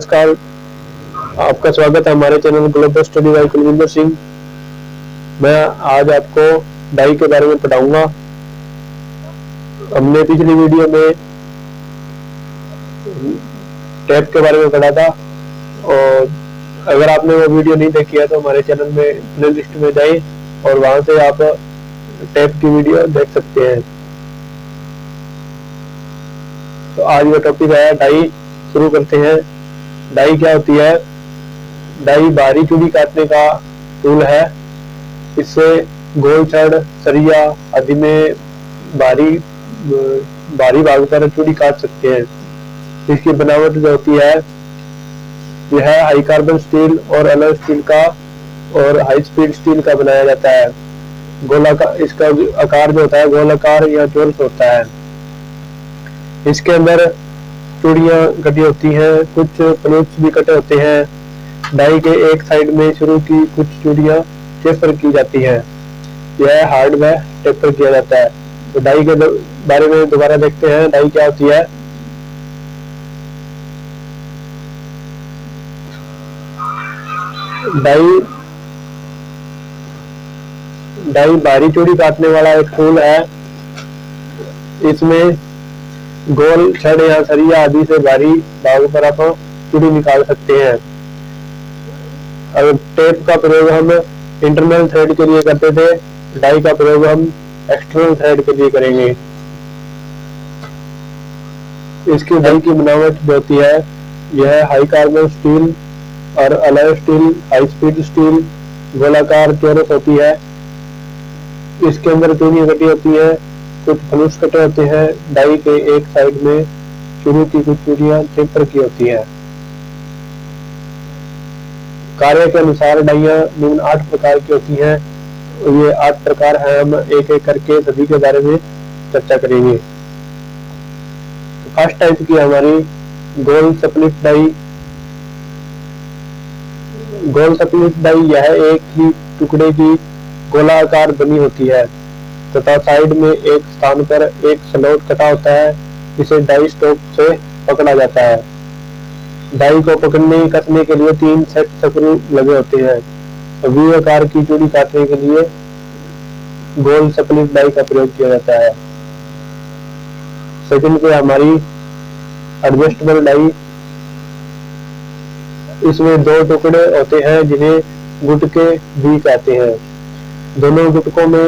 नमस्कार, आपका स्वागत है हमारे channel Global Study by Kulvinder Singh. मैं आज आपको डाई के बारे में पढ़ाऊंगा। हमने पिछली वीडियो में टैप के बारे में पढ़ा था और अगर आपने वो वीडियो नहीं देखी है तो हमारे चैनल में प्लेलिस्ट में जाएं और वहां से आप टैप की वीडियो देख सकते हैं। तो आज वो टॉपिक है डाई। शुरू करते हैं। डाई क्या होती है? डाई बाहरी चूड़ी काटने का टूल है। इससे गोल छड़, सरिया आदि में भारी भाग पर चूड़ी काट सकते हैं। इसकी बनावट जो होती है यह हाई कार्बन स्टील और अलॉय स्टील का और हाई स्पीड स्टील का बनाया जाता है। गोलाकार इसका आकार जो होता है गोलाकार या चौरस होता है। इसके अंदर चूड़ियां कटी होती हैं, कुछ पलूस भी कटे होते हैं। डाई के एक साइड में शुरू की कुछ चूड़ियां टेपर की जाती हैं। यह हार्ड व टेपर किया जाता है। तो डाई के बारे में दोबारा देखते हैं। डाई क्या होती है? डाई बाहरी चूड़ी काटने वाला एक टूल है। इसमें गोल छड़ या सरिया आदि से भारी भाग पर आप चूड़ी निकाल सकते हैं। अगर टेप का प्रयोग हम इंटरनल थ्रेड के लिए करते थे, डाई का प्रयोग हम एक्सटर्नल थ्रेड के लिए करेंगे। इसकी डाई की बनावट जो होती है यह हाई कार्बन स्टील और alloy steel, high speed steel, गोलाकार चौरस होती है। इसके अंदर चूड़ियां कटी होती है, कुछ फलूस कटे होते हैं। डाई के एक साइड में शुरू की कुछ चूड़ियां टेपर की होती है। कार्य के अनुसार डाइयां निम्न 8 प्रकार की होती हैं। ये 8 प्रकार हैं। हम एक एक करके सभी के बारे में चर्चा करेंगे। फर्स्ट टाइप की हमारी गोल स्प्लिट डाई। गोल स्प्लिट डाई यह एक ही टुकड़े की गोलाकार बनी होती है तथा साइड में एक स्थान पर एक स्लॉट कटा होता है। इसे डाई स्टॉक से पकड़ा जाता है। डाई को पकड़ने कसने के लिए 3 सेट स्क्रू लगे होते हैं। वी आकार की चूड़ी काटने के लिए गोल स्प्लिट डाई का प्रयोग किया जाता है। सेकंड पे हमारी एडजस्टेबल डाई। इसमें 2 टुकड़े होते हैं जिन्हें गुटके भी कहते हैं। दोनों गुटकों में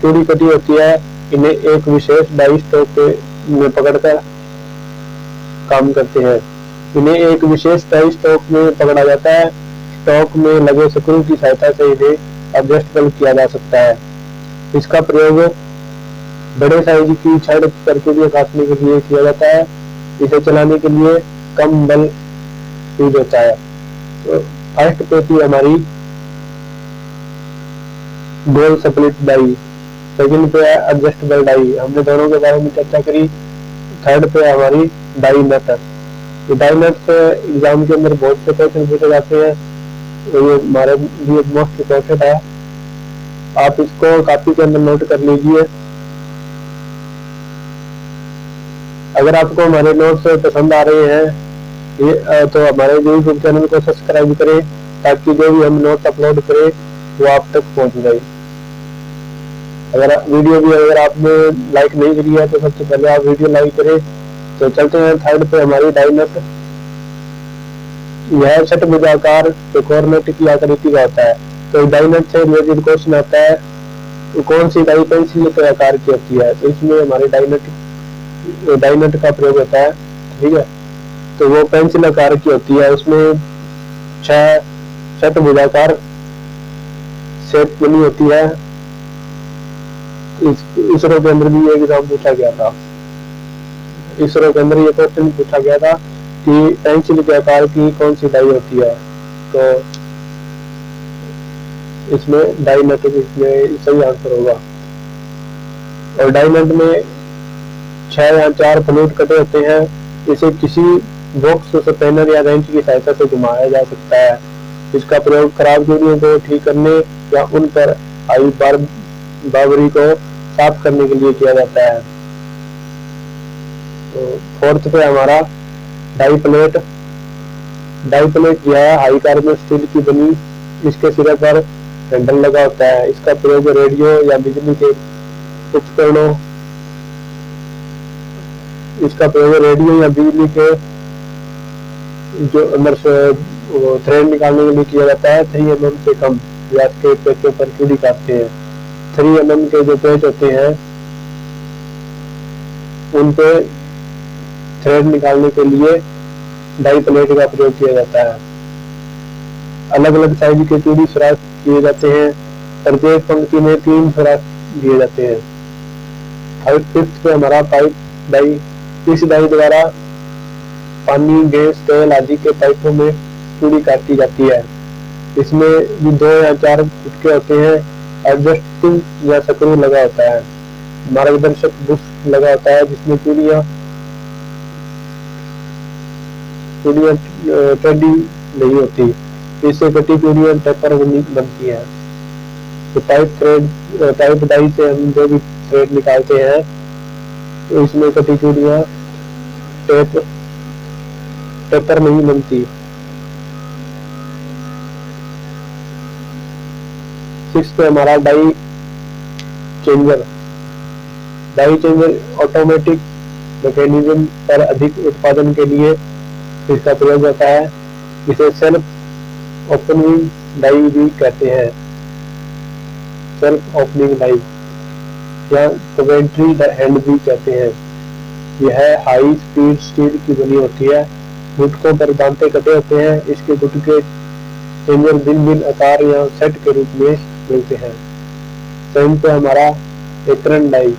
चूड़ी कटी होती है। इन्हें एक विशेष डाई स्टॉक में पकड़कर काम करते हैं। इन्हें एक विशेष डाई स्टॉक में पकड़ा जाता है। स्टॉक में लगे स्क्रू की सहायता से इन्हें एडजस्टेबल किया जा सकता है। इसका प्रयोग बड़े साइज की छड़ पर चूड़ियां काटने के लिए किया जाता है। इसे चलाने के लिए कम बल यूज होता है। तो फर्स्ट पे थी हमारी गोल स्प्लिट डाई, सेकंड पे है एडजस्टेबल डाई। हमने दोनों के बारे में चर्चा करी। थर्ड पे है हमारी डाई नट। डाई नट से एग्जाम के अंदर बहुत से क्वेश्चन पूछे जाते हैं। ये हमारे लिए मोस्ट इम्पोर्टेंट है। आप इसको कॉपी के अंदर नोट कर लीजिए। अगर आपको हमारे नोट्स पसंद आ रहे हैं तो हमारे यूट्यूब चैनल को सब्सक्राइब करें ताकि जो भी हम नोट्स अपलोड करें वो आप तक पहुंच जाए। अगर आपने लाइक नहीं करी है तो सबसे पहले आप वीडियो लाइक करें। तो चलते हैं थर्ड पे हमारी डाई नट। यह षटभुजाकार चौकोर नट की आकृति का होता है। तो डाई नट से रिलेटेड क्वेश्चन आता है तो कौन सी डाई पेंसिल के आकार की होती है। तो इसमें हमारे डाई नट का प्रयोग होता है। ठीक है, तो वो पेंसिल आकार की होती है। उसमें 6 षटभुजाकार शेप बनी होती है। इसरो के अंदर भी एग्जाम पूछा गया था। इसरो के अंदर ये क्वेश्चन पूछा गया था कि पेंसिल के आकार की कौन सी डाई होती है। तो इसमें डाई नट इसमें सही आंसर होगा। और डाई नट में 6 या 4 फ्लूट कटे होते हैं। इसे किसी बॉक्स, स्पैनर या रेंच की सहायता से घुमाया जा सकता है। इसका प्रयोग खराब चूड़ियों को ठीक करने या उन पर आई बाबरी को साफ करने के लिए किया जाता है। तो फोर्थ पे हमारा डाई प्लेट। डाई प्लेट यह हाई कार्बन स्टील की बनी, इसके सिरे पर हैंडल लगा होता है। इसका प्रयोग रेडियो या बिजली के उपकरणों जो अंदर से थ्रेड निकालने के लिए किया जाता है। 3 mm से कम व्यास के पेचों पर चूड़ी काटते हैं। 3 mm के जो पेच होते हैं उन पे थ्रेड निकालने के लिए डाई प्लेट का प्रयोग किया जाता है। अलग अलग साइज के चूड़ी सुराख किए जाते हैं। प्रत्येक पंक्ति में 3 सुराख दिए जाते हैं। 5/5 पे हमारा पाइप डाई, इस डाई द्वारा पानी, गैस, तेल आदि के पाइपों में चूड़ी काटी जाती है। इसमें भी 2 या 4 फुटके होते हैं। एडजस्टिंग या स्क्रू लगा होता है। मार्गदर्शक बुश लगा होता है जिसमें चूड़ियां टेढ़ी नहीं होती। इससे कटी चूड़ियां टेपर बनती है। तो पाइप डाई से हम जो भी थ्रेड निकालते हैं तो इसमें कटी चूड़ियां टेपर नहीं बनती। 6 पे हमारा डाई चेंजर ऑटोमेटिक मैकेनिज्म पर अधिक उत्पादन के लिए इसका प्रयोग होता है। इसे सेल्फ ओपनिंग डाई भी कहते हैं। सेल्फ ओपनिंग डाई या कवेंट्री हैंड भी कहते हैं। यह हाई स्पीड स्टील की बनी होती है। गुटकों पर दांते कटे होते हैं। इसके गुटके चेंजर भिन्न आकार या सेट के रूप में मिलते हैं। सेम पे हमारा एप्रन डाई,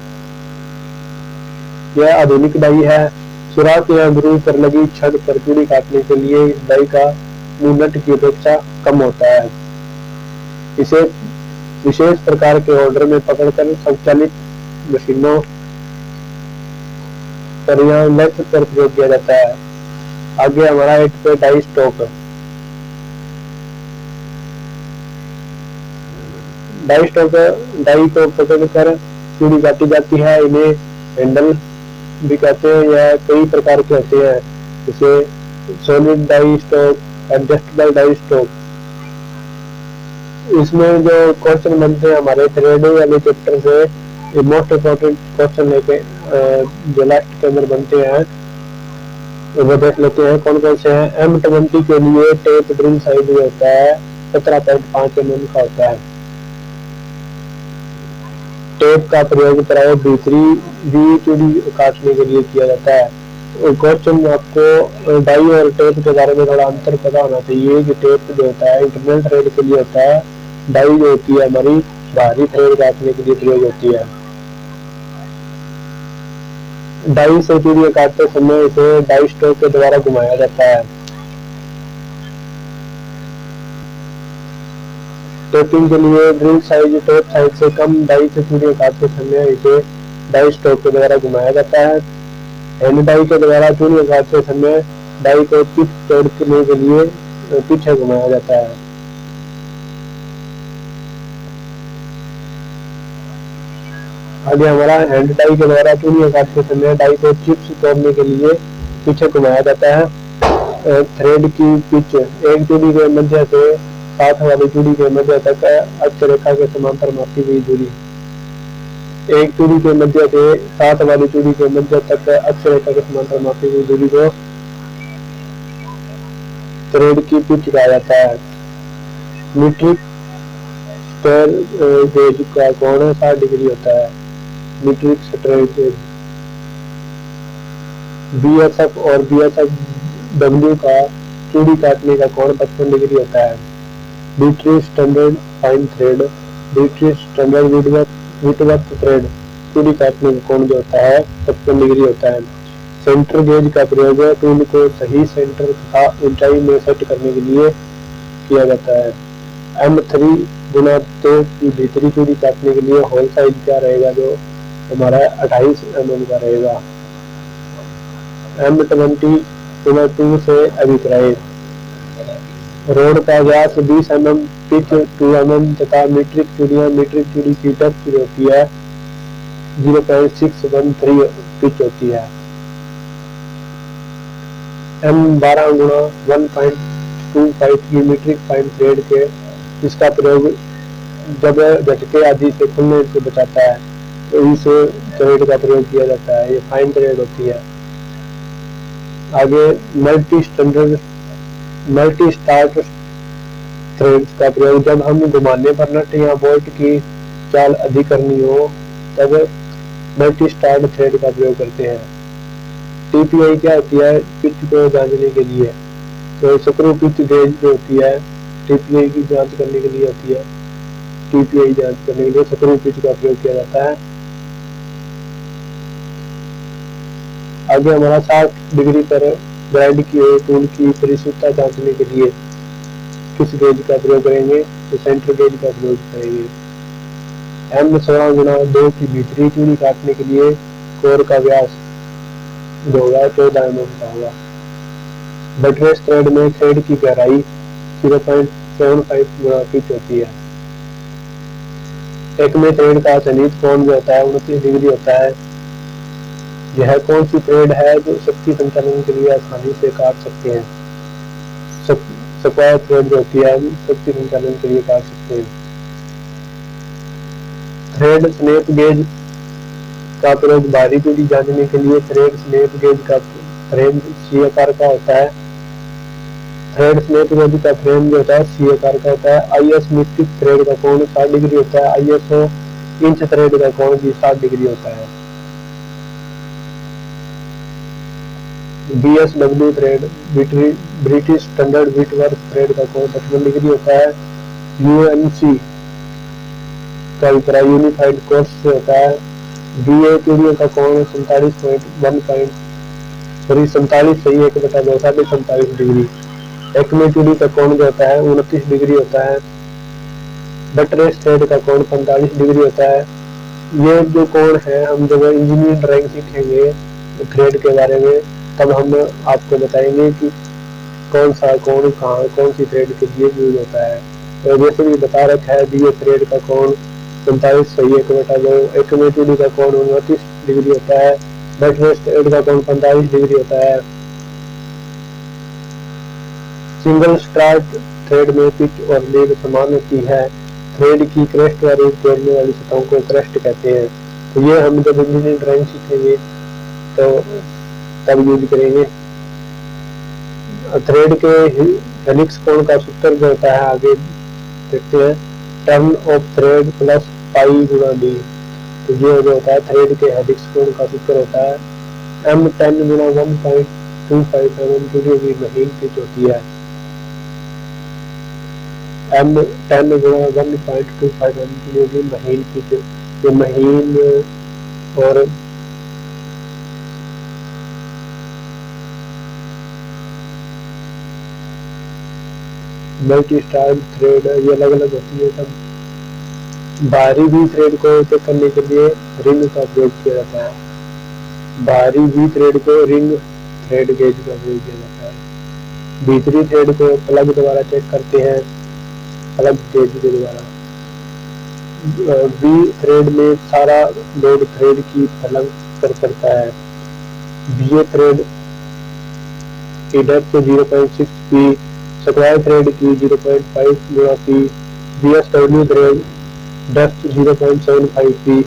यह आधुनिक डाई है। सुराख या ग्रूव पर लगी छड़ पर चूड़ी काटने के लिए इस डाई का मुंह नट की अपेक्षा कम होता है। इसे विशेष प्रकार के ऑर्डर में पकड़कर स्वचालित मशीनों पर या लेथ पर प्रयोग किया जाता है। आगे हमारा 8 पे डाई स्टॉक। डाई को पकड़कर चूड़ी काटी जाती है। इन्हें हैंडल भी कहते हैं। यह कई प्रकार के होते हैं जैसे solid die stock, adjustable die stock. इसमें जो क्वेश्चन बनते हैं हमारे थ्रेड वाले चैप्टर से, मोस्ट इम्पोर्टेंट क्वेश्चन लेके जो लास्ट के अंदर बनते हैं वो देख लेते हैं कौन कौन से हैं। M20 के लिए टेप ड्रिल साइज होता है 17.5 mm का होता है। टेप का प्रयोग प्राय भी चूड़ी काटने के लिए किया जाता है। क्वेश्चन आपको डाई और टेप के बारे में थोड़ा अंतर पता होना चाहिए कि टेप जो होता है इंटरनल थ्रेड के लिए होता है। डाई जो होती है हमारी बाहरी थ्रेड काटने के लिए प्रयोग होती है। डाई से चूड़ी काटते समय इसे डाई स्टॉक के द्वारा घुमाया जाता है। टेपिंग के लिए ड्रिल साइज टेप साइज से कम डाई से चूड़ी काटते समय इसे डाई स्टॉक के द्वारा घुमाया जाता है। हैंड डाई के द्वारा चूड़ी काटते समय डाई को पिच तोड़ने के लिए पीछे घुमाया जाता है। आगे हमारा हैंड डाई के द्वारा चूड़ी काटते समय डाई को चिप्स तोड़ने के लिए पीछे घुमाया जाता है। थ्रेड की पिच एक चूड़ी के मध्य से साथ वाली चूड़ी के मध्य तक अक्ष रेखा के समांतर मापी हुई दूरी। एक चूड़ी के मध्य से साथ वाली चूड़ी के मध्य तक अक्ष रेखा के समांतर मापी हुई दूरी को थ्रेड की पिच कहा जाता है। मीट्रिक स्क्वायर गेज का कोण 60 डिग्री होता है। मीट्रिक स्क्वायर गेज BSF और BSFW का चूड़ी काटने का कोण 55 डिग्री होता है। British standard fine thread, British standard Whitworth thread चूड़ी काटने का कोण जो होता है 55 डिग्री होता है। सेंटर गेज का प्रयोग टूल को सही सेंटर तथा ऊंचाई में सेट करने के लिए किया जाता है। M3/2 की भीतरी चूड़ी काटने के लिए होल साइज क्या रहेगा जो हमारा 28 mm का रहेगा। M20/2 से अभिप्राय रोड का व्यास 20 mm, पिच 2 mm तथा मीट्रिक चूड़ी की टच होती है 0.613 पिच होती है। M12 × 1. 1.25 की मीट्रिक फाइन थ्रेड के इसका प्रयोग जब झटके आदि से खुलने से बचाता है तो इस थ्रेड का प्रयोग किया जाता है। ये फाइन थ्रेड होती है। आगे मल्टी स्टार्ट थ्रेड्स का प्रयोग जब हम घुमाने पर नट या बोल्ट की चाल अधिक करनी हो तब मल्टी स्टार्ट थ्रेड का प्रयोग करते हैं। टीपीआई क्या होती है? पिच को जांचने के लिए। तो स्क्रू पिच गेज जो होती है टीपीआई की जांच करने के लिए होती है। टीपीआई जांच करने के लिए स्क्रू पिच का प्रयोग किया जाता है। आगे हमारा 60 डिग्री पर ग्राइंड किए हुए टूल की परिशुद्धता जांचने के लिए किस गेज का प्रयोग करेंगे? तो सेंटर गेज का प्रयोग करेंगे। M16x2 की भीतरी चूड़ी काटने के लिए कोर का व्यास जो होगा 14 mm का होगा। बटरेस थ्रेड में थ्रेड की गहराई 0.75 गुना पिच होती है। एक में थ्रेड का सन्निहित कोण जो होता है 29 डिग्री होता है। यह कौन सी थ्रेड है जो शक्ति संचालन के लिए आसानी से काट सकते हैं? स्क्वायर थ्रेड जो होती है हम शक्ति संचालन के लिए काट सकते हैं। थ्रेड स्नैप गेज का प्रयोग बाहरी चूड़ी जांचने के लिए। थ्रेड स्नैप गेज का फ्रेम सी आकार का होता है। थ्रेड स्नैप गेज का फ्रेम जो होता है सी आकार का होता है। आईएस मीट्रिक थ्रेड का कोण 60 डिग्री होता है। आईएसओ इंच थ्रेड का कोण भी 60 डिग्री होता है। BSW thread British standard Whitworth thread का कोण 55 डिग्री होता है। UNC का विपरीत यूनिफाइड कोर्स से होता है। BA चूड़ियों का कोण 47 सही 1/2 47 डिग्री। एक में चूड़ी का कोण जो होता है 29 डिग्री होता है। बटरेस थ्रेड का कोण 45 डिग्री होता है। ये जो कोण है हम जब इंजीनियरिंग ड्राइंग सीखेंगे थ्रेड के बारे में तब हम आपको बताएंगे कि कौन सा कोण कहाँ कौन सी थ्रेड के लिए यूज होता है। तो जैसे भी बता रखा है BA थ्रेड का कोण 45 सही 1/2। एक में चूड़ी का कोण 29 डिग्री होता है। बटरेस थ्रेड का कोण 45 डिग्री होता है। सिंगल स्टार्ट थ्रेड में पिच और लीड समान होती है। थ्रेड की क्रेस्ट वाली तोड़ने वाली सतहों को क्रेस्ट कहते हैं। तो ये हम जब इंजीनियरिंग ड्राइंग सीखेंगे तो तब यूज करेंगे। थ्रेड के हेलिक्स कोण का सूत्र जो होता है आगे देखते हैं। Turn off thread plus pi गुणा डी। तो ये जो होता है थ्रेड के हेलिक्स कोण का सूत्र होता है। M10 गुणा 1.25 mm चूड़ियों की महीन पिच होती है। M10 गुणा 1.25 mm चूड़ियों की महीन पिच। ये महीन और मल्टी स्टार थ्रेड ये अलग अलग होती है। सब बाहरी भी थ्रेड को चेक करने के लिए रिंग का प्रयोग किया जाता है। बाहरी भी थ्रेड को रिंग थ्रेड गेज का प्रयोग किया जाता है। भीतरी थ्रेड को प्लग द्वारा चेक करते हैं प्लग गेज के द्वारा। बी थ्रेड में सारा लोड थ्रेड की पलंग पर पड़ता है। BA थ्रेड की डेप्थ 0.6 पी। स्क्वायर थ्रेड की 0.5 गुणा P. BSW thread depth 0.75 P.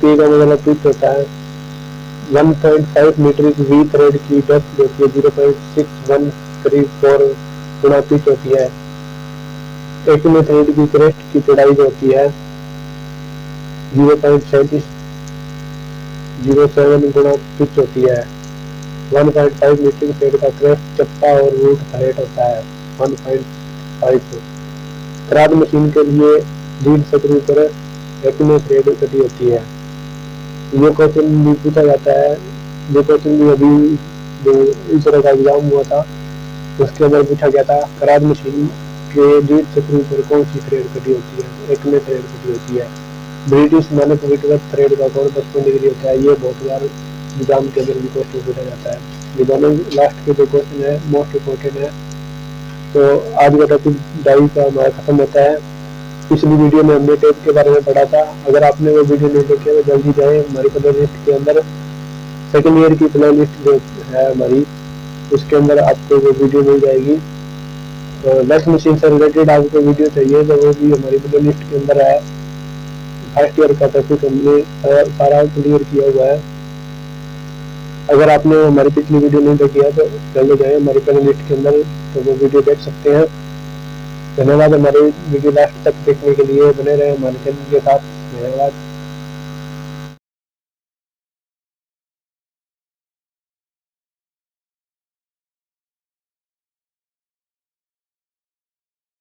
P का मतलब पिच होता है। 1.5 मीटर वी थ्रेड की डेप्थ होती है 0.6134 गुणा पिच होती है। एक में थ्रेड की क्रेस्ट की चौड़ाई जो होती है 0.37 गुणा पिच होती है। 1.5 मीटर थ्रेड का क्रेस्ट चप्पा और रूट फ्लैट होता है 1.5। खराद मशीन के लिए लीड स्क्रू पर एक में थ्रेड कटी होती है। ये क्वेश्चन भी पूछा जाता है। ये क्वेश्चन भी अभी जो इस तरह का एग्जाम हुआ था उसके अंदर पूछा गया था। खराद मशीन के लीड स्क्रू पर कौन सी थ्रेड कटी होती है? एक में थ्रेड कटी होती है। ब्रिटिश मानक व्हिटवर्थ थ्रेड का कोण 55 डिग्री होता है। ये बहुत बार एग्जाम के अंदर भी क्वेश्चन पूछा जाता है। ये दोनों लास्ट के जो क्वेश्चन है मोस्ट इम्पोर्टेंट है। तो आज का टॉपिक डाई का हमारा खत्म होता है। पिछली वीडियो में हमने टेप के बारे में पढ़ा था। अगर आपने वो वीडियो नहीं देखी तो जल्दी जाए हमारी प्ले लिस्ट के अंदर। सेकेंड ईयर की प्ले लिस्ट जो है हमारी उसके अंदर आपको वो वीडियो मिल जाएगी। लेस मशीन से रिलेटेड आपको वीडियो चाहिए तो वो भी हमारी प्ले लिस्ट के अंदर है। फर्स्ट ईयर का टॉपिक हमने सारा क्लियर किया हुआ है। अगर आपने हमारी पिछली वीडियो नहीं देखी है तो चले जाए हमारी प्ले लिस्ट के अंदर, तो वो वीडियो देख सकते हैं। धन्यवाद हमारे वीडियो लास्ट तक देखने के लिए, बने रहे हमारे चैनल के साथ। धन्यवाद।